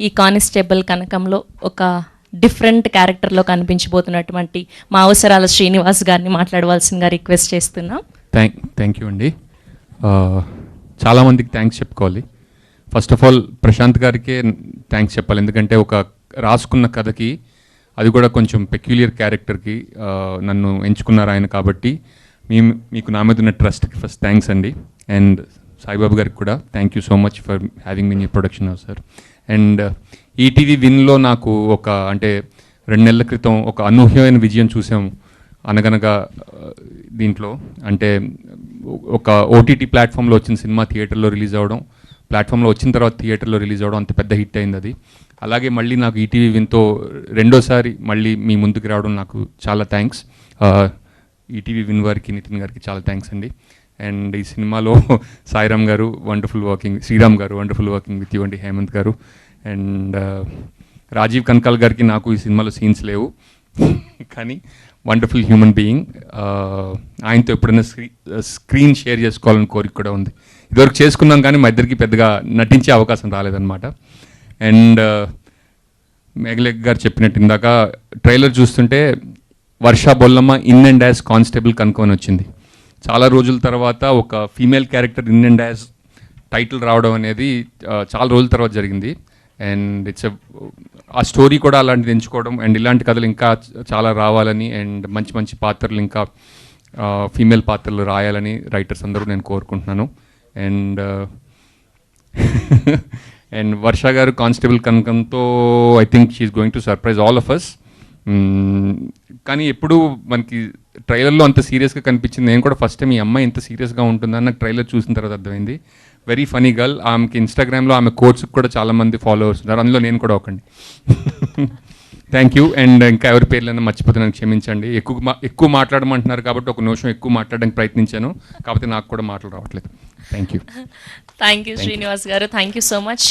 ఈ కానిస్టేబుల్ కనకంలో ఒక డిఫరెంట్ క్యారెక్టర్లో కనిపించబోతున్నటువంటి మా అవసరాల శ్రీనివాస్ గారిని మాట్లాడవలసిందిగా రిక్వెస్ట్ చేస్తున్నాం. థ్యాంక్ యూ అండి. చాలామందికి థ్యాంక్స్ చెప్పుకోవాలి. ఫస్ట్ ఆఫ్ ఆల్ ప్రశాంత్ గారికే థ్యాంక్స్ చెప్పాలి, ఎందుకంటే ఒక రాసుకున్న కథకి, అది కూడా కొంచెం పెక్యులియర్ క్యారెక్టర్కి నన్ను ఎంచుకున్నారు ఆయన. కాబట్టి మీకు నా మీద ఉన్న ట్రస్ట్కి ఫస్ట్ థ్యాంక్స్ అండి. అండ్ సాయిబాబు గారికి కూడా thank you so much for having me in production house sir. And ETV విన్లో నాకు అంటే 2 నెలల క్రితం ఒక అనూహ్యమైన విజయం చూసాము. అనగనగా దీంట్లో అంటే ఒక ఓటీటీ ప్లాట్ఫామ్లో వచ్చిన సినిమా థియేటర్లో రిలీజ్ అవ్వడం, ప్లాట్ఫామ్లో వచ్చిన తర్వాత థియేటర్లో రిలీజ్ అవ్వడం, అంత పెద్ద హిట్ అయింది అది. అలాగే మళ్ళీ నాకు ఈటీవీ విన్తో రెండోసారి మళ్ళీ మీ ముందుకు రావడం నాకు చాలా థ్యాంక్స్. ఈటీవీ విన్ వారికి, నితిన్ గారికి చాలా థ్యాంక్స్ అండి. అండ్ ఈ సినిమాలో సాయిరామ్ గారు వండర్ఫుల్ వర్కింగ్, శ్రీరామ్ గారు వండర్ఫుల్ వర్కింగ్ విత్ యూ అండి, హేమంత్ గారు. అండ్ రాజీవ్ కనకాల్ గారికి నాకు ఈ సినిమాలో సీన్స్ లేవు, కానీ వండర్ఫుల్ హ్యూమన్ బీయింగ్. ఆయనతో ఎప్పుడైనా స్క్రీన్ షేర్ చేసుకోవాలని కోరిక కూడా ఉంది. ఇదివరకు చేసుకున్నాం కానీ మా ఇద్దరికి పెద్దగా నటించే అవకాశం రాలేదన్నమాట. అండ్ మేఘలేఖ గారు చెప్పినట్టు ఇందాక ట్రైలర్ చూస్తుంటే Varsha Bollamma in and as constable Kanakam అని వచ్చింది. చాలా రోజుల తర్వాత ఒక female character in and as title రావడం అనేది చాలా రోజుల తర్వాత జరిగింది. అండ్ ఆ స్టోరీ కూడా అలాంటిది ఎంచుకోవడం, అండ్ ఇలాంటి కథలు ఇంకా చాలా రావాలని, అండ్ మంచి మంచి పాత్రలు ఇంకా ఫీమేల్ పాత్రలు రాయాలని రైటర్స్ అందరూ నేను కోరుకుంటున్నాను. And and Varsha garu constable కనకంతో I think she's going to surprise all of us. కానీ ఎప్పుడు మనకి ట్రైలర్లో అంత సీరియస్గా కనిపించింది. నేను కూడా ఫస్ట్ టైం ఈ అమ్మాయి ఇంత సీరియస్గా ఉంటుందని నాకు ట్రైలర్ చూసిన తర్వాత అర్థమైంది. Very funny girl. ఆమెకి ఇన్స్టాగ్రామ్లో ఆమె కోట్స్కి కూడా చాలామంది ఫాలోవర్స్ ఉన్నారు, అందులో నేను కూడా ఒకండి. Thank you. అండ్ ఇంకా ఎవరి పేర్లైనా మర్చిపోతే నాకు క్షమించండి. ఎక్కువ మాట్లాడమంటున్నారు కాబట్టి ఒక నిమిషం ఎక్కువ మాట్లాడడానికి ప్రయత్నించాను, కాకపోతే నాకు కూడా మాటలు రావట్లేదు. థ్యాంక్ యూ శ్రీనివాస్ గారు, థ్యాంక్ యూ సో మచ్.